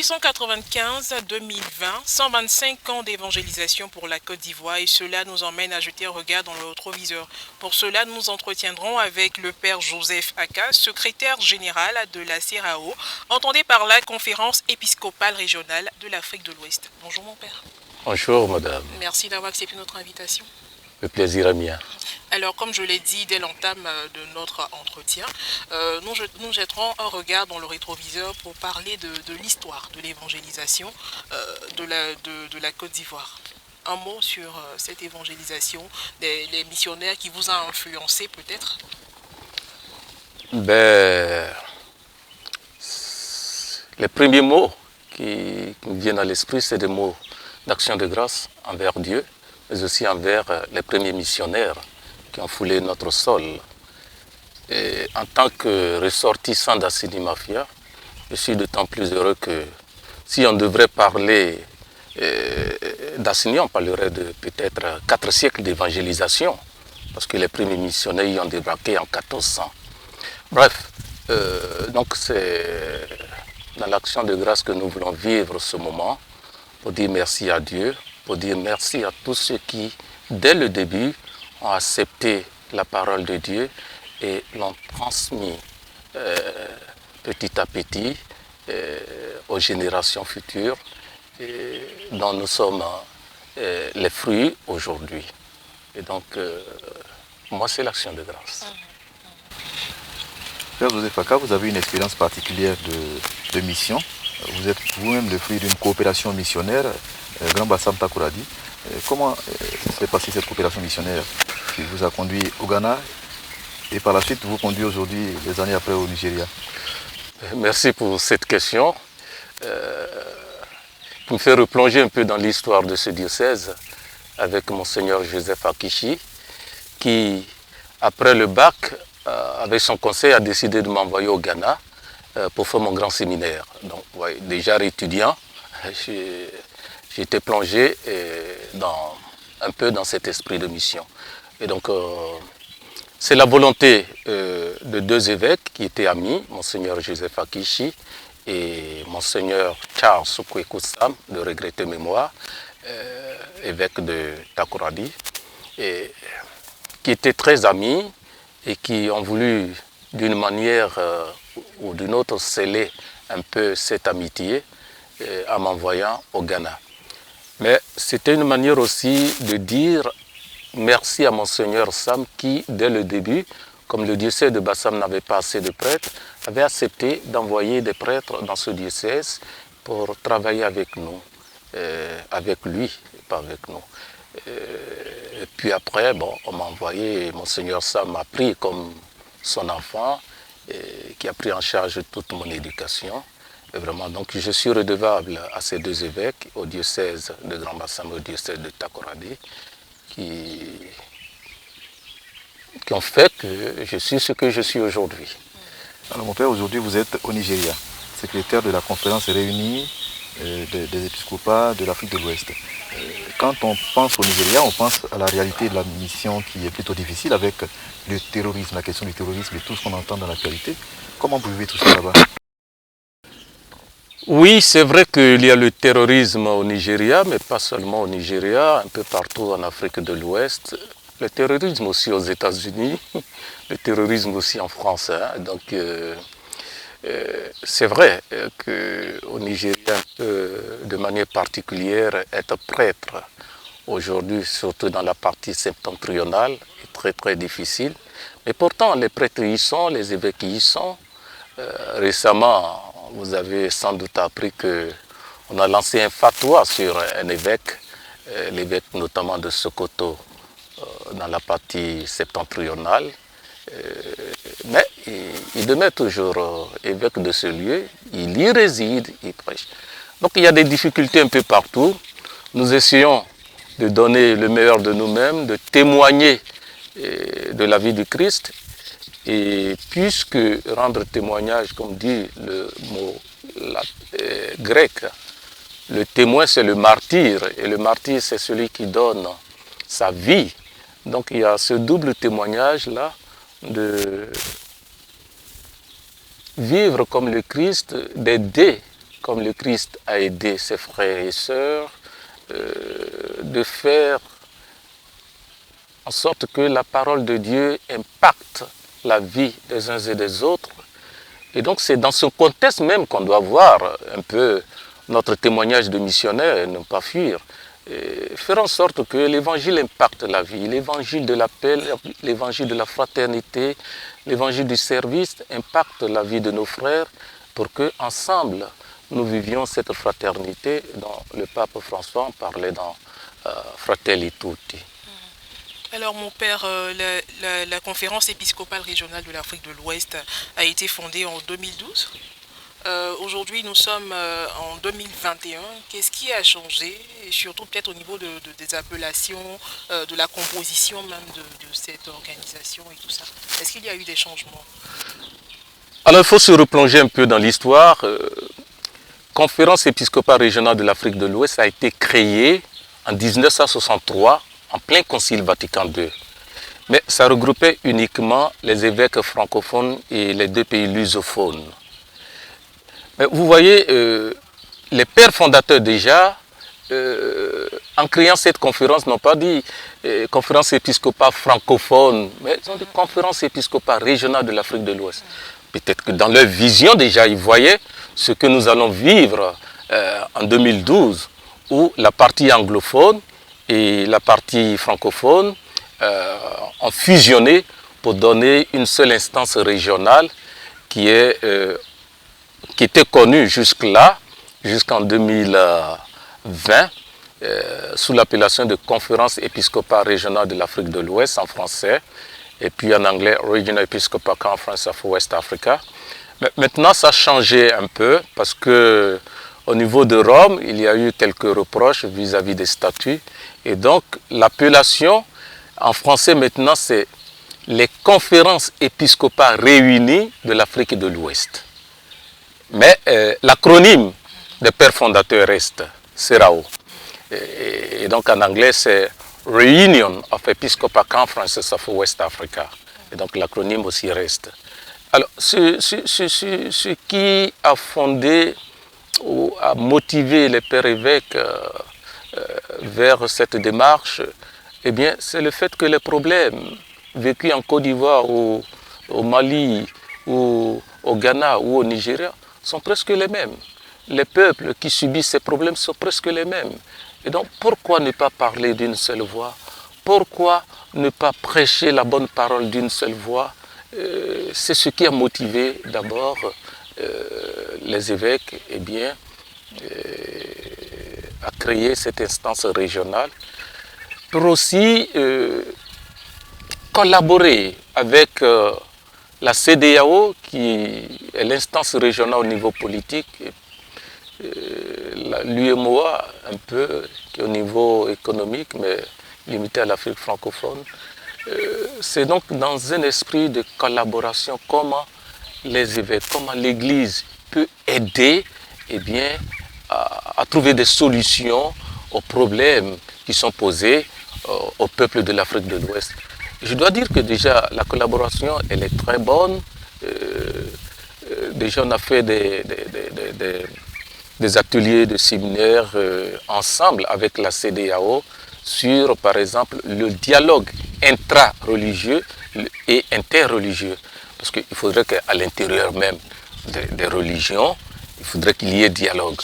1895-2020, 125 ans d'évangélisation pour la Côte d'Ivoire et cela nous emmène à jeter un regard dans le rétroviseur. Pour cela, nous entretiendrons avec le père Joseph Aka, secrétaire général de la CERAO, entendé par la conférence épiscopale régionale de l'Afrique de l'Ouest. Bonjour mon père. Bonjour madame. Merci d'avoir accepté notre invitation. Le plaisir est mien. Alors, comme je l'ai dit dès l'entame de notre entretien, nous jetterons un regard dans le rétroviseur pour parler de l'histoire de l'évangélisation de la Côte d'Ivoire. Un mot sur cette évangélisation, les missionnaires qui vous ont influencé peut-être? Les premiers mots qui me viennent à l'esprit, c'est des mots d'action de grâce envers Dieu, mais aussi envers les premiers missionnaires qui ont foulé notre sol. Et en tant que ressortissant d'Assini Mafia, je suis d'autant plus heureux que si on devrait parler d'Assini, on parlerait de peut-être 4 siècles d'évangélisation, parce que les premiers missionnaires y ont débarqué en 1400. Bref, donc c'est dans l'action de grâce que nous voulons vivre ce moment, pour dire merci à Dieu, pour dire merci à tous ceux qui, dès le début, ont accepté la parole de Dieu et l'ont transmis petit à petit aux générations futures dont nous sommes les fruits aujourd'hui. Et donc, moi, c'est l'action de grâce. Père Joseph Aka, vous avez une expérience particulière de mission. Vous êtes vous-même le fruit d'une coopération missionnaire, Grand Bassam Takoradi. Comment s'est passée cette coopération missionnaire qui vous a conduit au Ghana et par la suite vous conduit aujourd'hui, des années après, au Nigeria? Merci pour cette question. Qui me fait replonger un peu dans l'histoire de ce diocèse avec Monseigneur Joseph Akichi, qui, après le bac, avec son conseil, a décidé de m'envoyer au Ghana pour faire mon grand séminaire. Donc, ouais, déjà étudiant, j'étais plongé un peu dans cet esprit de mission. Et donc, c'est la volonté de 2 évêques qui étaient amis, Monseigneur Joseph Akichi et Monseigneur Charles Soukoué-Koussam, de regrettée mémoire, évêque de Takoradi, et qui étaient très amis et qui ont voulu d'une manière ou d'une autre sceller un peu cette amitié en m'envoyant au Ghana. Mais c'était une manière aussi de dire merci à Monseigneur Sam qui, dès le début, comme le diocèse de Bassam n'avait pas assez de prêtres, avait accepté d'envoyer des prêtres dans ce diocèse pour travailler avec nous, avec lui, pas avec nous. Et puis après, bon, on m'a envoyé, Monseigneur Sam m'a pris comme son enfant, qui a pris en charge toute mon éducation. Et vraiment, donc je suis redevable à ces 2 évêques, au diocèse de Grand Bassam et au diocèse de Takoradi, qui ont fait que je suis ce que je suis aujourd'hui. Alors mon père, aujourd'hui vous êtes au Nigeria, secrétaire de la conférence réunie des épiscopats de l'Afrique de l'Ouest. Quand on pense au Nigeria, on pense à la réalité de la mission qui est plutôt difficile avec le terrorisme, la question du terrorisme et tout ce qu'on entend dans l'actualité. Comment vous vivez tout ça là-bas? Oui, c'est vrai qu'il y a le terrorisme au Nigeria, mais pas seulement au Nigeria, un peu partout en Afrique de l'Ouest. Le terrorisme aussi aux États-Unis, le terrorisme aussi en France. Hein. Donc, c'est vrai qu'au Nigeria, de manière particulière, être prêtre aujourd'hui, surtout dans la partie septentrionale, est très très difficile. Mais pourtant, les prêtres y sont, les évêques y sont. Récemment, vous avez sans doute appris qu'on a lancé un fatwa sur un évêque, l'évêque notamment de Sokoto, dans la partie septentrionale. Mais il demeure toujours évêque de ce lieu, il y réside, il prêche. Donc il y a des difficultés un peu partout. Nous essayons de donner le meilleur de nous-mêmes, de témoigner de la vie du Christ. Et puisque rendre témoignage, comme dit le mot grec, le témoin c'est le martyr, et le martyr c'est celui qui donne sa vie. Donc il y a ce double témoignage-là de vivre comme le Christ, d'aider comme le Christ a aidé ses frères et sœurs, de faire en sorte que la parole de Dieu impacte la vie des uns et des autres. Et donc c'est dans ce contexte même qu'on doit voir un peu notre témoignage de missionnaire et ne pas fuir. Et faire en sorte que l'évangile impacte la vie, l'évangile de la paix, l'évangile de la fraternité, l'évangile du service impacte la vie de nos frères pour qu'ensemble nous vivions cette fraternité dont le pape François en parlait dans Fratelli Tutti. Alors mon père, la conférence épiscopale régionale de l'Afrique de l'Ouest a été fondée en 2012. Aujourd'hui nous sommes en 2021. Qu'est-ce qui a changé? Et surtout peut-être au niveau des appellations, de la composition même de cette organisation et tout ça. Est-ce qu'il y a eu des changements? Alors il faut se replonger un peu dans l'histoire. Conférence épiscopale régionale de l'Afrique de l'Ouest a été créée en 1963 en plein Concile Vatican II. Mais ça regroupait uniquement les évêques francophones et les 2 pays lusophones. Mais vous voyez, les pères fondateurs déjà, en créant cette conférence, n'ont pas dit conférence épiscopale francophone, mais ils ont dit conférence épiscopale régionale de l'Afrique de l'Ouest. Peut-être que dans leur vision déjà, ils voyaient ce que nous allons vivre en 2012, où la partie anglophone et la partie francophone ont fusionné pour donner une seule instance régionale qui était connue jusque-là, jusqu'en 2020, sous l'appellation de Conférence épiscopale régionale de l'Afrique de l'Ouest en français, et puis en anglais Regional Episcopal Conference of West Africa. Mais maintenant, ça a changé un peu parce que au niveau de Rome, il y a eu quelques reproches vis-à-vis des statuts. Et donc, l'appellation en français maintenant, c'est les conférences épiscopales réunies de l'Afrique de l'Ouest. Mais l'acronyme des pères fondateurs reste CERAO. Et donc, en anglais, c'est Reunion of Episcopal Conferences of West Africa. Et donc, l'acronyme aussi reste. Alors, ce qui a fondé ou à motiver les pères évêques vers cette démarche, eh bien, c'est le fait que les problèmes vécus en Côte d'Ivoire, au Mali, ou au Ghana ou au Nigeria sont presque les mêmes. Les peuples qui subissent ces problèmes sont presque les mêmes. Et donc, pourquoi ne pas parler d'une seule voix? Pourquoi ne pas prêcher la bonne parole d'une seule voix? C'est ce qui a motivé d'abord les évêques à créer cette instance régionale pour aussi collaborer avec la CEDEAO qui est l'instance régionale au niveau politique, l'UEMOA un peu qui est au niveau économique mais limité à l'Afrique francophone. C'est donc dans un esprit de collaboration comment les évêques, comment l'Église peut aider à trouver des solutions aux problèmes qui sont posés au peuple de l'Afrique de l'Ouest. Je dois dire que déjà la collaboration elle est très bonne. Déjà on a fait des ateliers de séminaires ensemble avec la CEDEAO sur par exemple le dialogue intra-religieux et interreligieux. Parce qu'il faudrait qu'à l'intérieur même des religions, il faudrait qu'il y ait dialogue.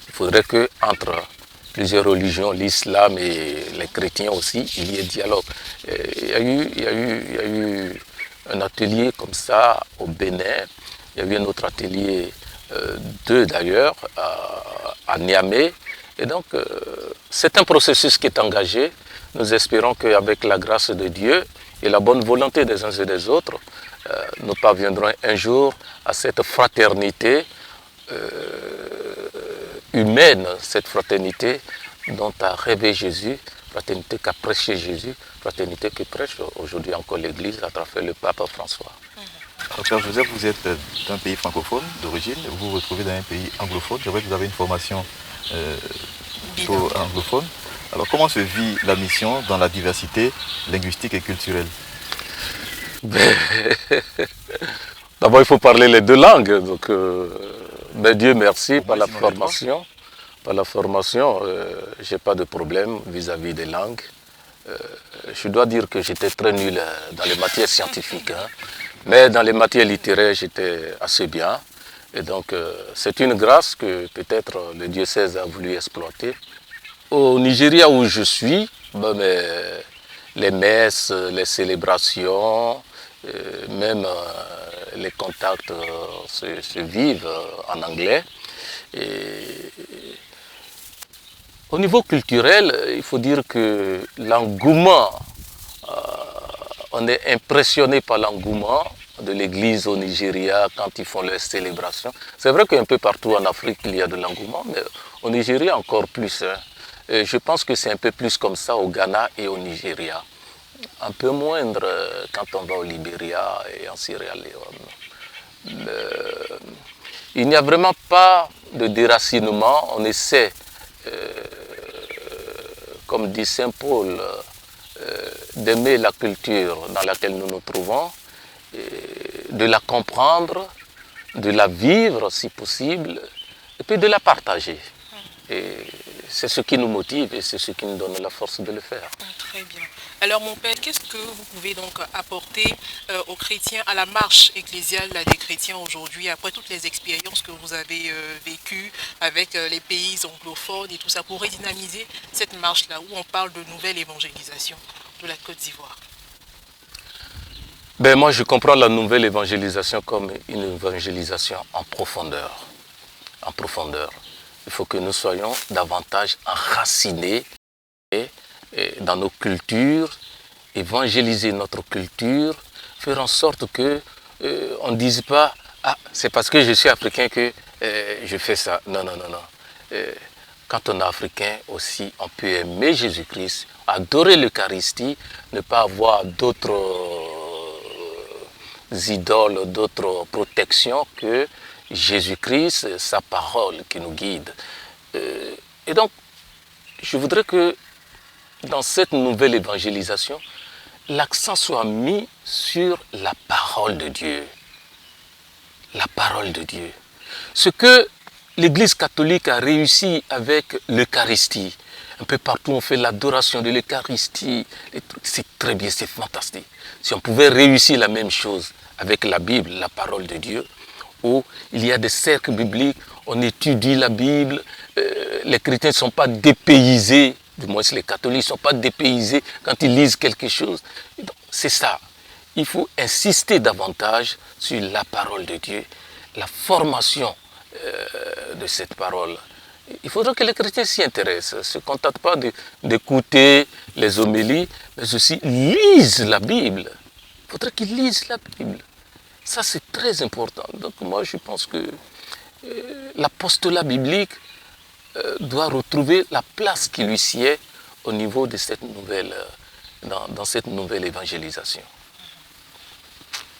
Il faudrait qu'entre plusieurs religions, l'islam et les chrétiens aussi, il y ait dialogue. Il y a eu un atelier comme ça au Bénin, il y a eu un autre atelier, 2 d'ailleurs, à Niamey. Et donc, c'est un processus qui est engagé. Nous espérons qu'avec la grâce de Dieu et la bonne volonté des uns et des autres, nous parviendrons un jour à cette fraternité humaine, cette fraternité dont a rêvé Jésus, fraternité qu'a prêché Jésus, fraternité que prêche aujourd'hui encore l'Église à travers le pape François. Alors, Père Joseph, vous êtes d'un pays francophone d'origine, vous vous retrouvez dans un pays anglophone. C'est vrai que vous avez une formation plutôt anglophone. Alors comment se vit la mission dans la diversité linguistique et culturelle? D'abord, il faut parler les 2 langues. Donc, Ben Dieu merci par la sinon les trois. formation. Par la formation, je n'ai pas de problème vis-à-vis des langues. Je dois dire que j'étais très nul dans les matières scientifiques, hein. Mais dans les matières littéraires, j'étais assez bien. Et donc, c'est une grâce que peut-être le diocèse a voulu exploiter. Au Nigeria où je suis, ben, les messes, les célébrations, même les contacts se vivent en anglais. Et au niveau culturel, il faut dire que l'engouement, on est impressionné par l'engouement de l'église au Nigeria quand ils font leurs célébrations. C'est vrai qu'un peu partout en Afrique, il y a de l'engouement, mais au Nigeria encore plus, hein. Et je pense que c'est un peu plus comme ça au Ghana et au Nigeria. Un peu moindre quand on va au Libéria et en Sierra Leone. Il n'y a vraiment pas de déracinement. On essaie, comme dit Saint Paul, d'aimer la culture dans laquelle nous nous trouvons, de la comprendre, de la vivre si possible, et puis de la partager. Et c'est ce qui nous motive et c'est ce qui nous donne la force de le faire. Très bien. Alors mon père, qu'est-ce que vous pouvez donc apporter aux chrétiens, à la marche ecclésiale là, des chrétiens aujourd'hui, après toutes les expériences que vous avez vécues avec les pays anglophones et tout ça, pour redynamiser cette marche-là, où on parle de nouvelle évangélisation de la Côte d'Ivoire? Ben, moi, je comprends la nouvelle évangélisation comme une évangélisation en profondeur. En profondeur. Il faut que nous soyons davantage enracinés dans nos cultures, évangéliser notre culture, faire en sorte que on ne dise pas « Ah, c'est parce que je suis africain que je fais ça ». Non, non, non, non. Quand on est africain aussi, on peut aimer Jésus-Christ, adorer l'Eucharistie, ne pas avoir d'autres idoles, d'autres protections que Jésus-Christ, sa parole qui nous guide. Et donc, je voudrais que dans cette nouvelle évangélisation, l'accent soit mis sur la parole de Dieu. La parole de Dieu. Ce que l'Église catholique a réussi avec l'Eucharistie, un peu partout on fait l'adoration de l'Eucharistie, c'est très bien, c'est fantastique. Si on pouvait réussir la même chose avec la Bible, la parole de Dieu, où il y a des cercles bibliques, on étudie la Bible, les chrétiens ne sont pas dépaysés, du moins les catholiques ne sont pas dépaysés quand ils lisent quelque chose. C'est ça. Il faut insister davantage sur la parole de Dieu, la formation de cette parole. Il faudrait que les chrétiens s'y intéressent, ne se contentent pas d'écouter les homélies, mais aussi lisent la Bible. Il faudrait qu'ils lisent la Bible. Ça, c'est très important. Donc moi, je pense que l'apostolat biblique doit retrouver la place qui lui sied au niveau de cette nouvelle, dans cette nouvelle évangélisation.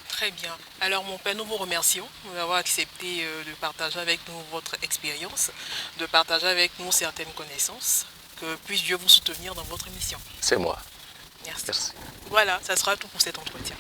Très bien. Alors mon père, nous vous remercions d'avoir accepté de partager avec nous votre expérience, de partager avec nous certaines connaissances. Que puisse Dieu vous soutenir dans votre mission. C'est moi. Merci. Merci. Voilà, ça sera tout pour cet entretien.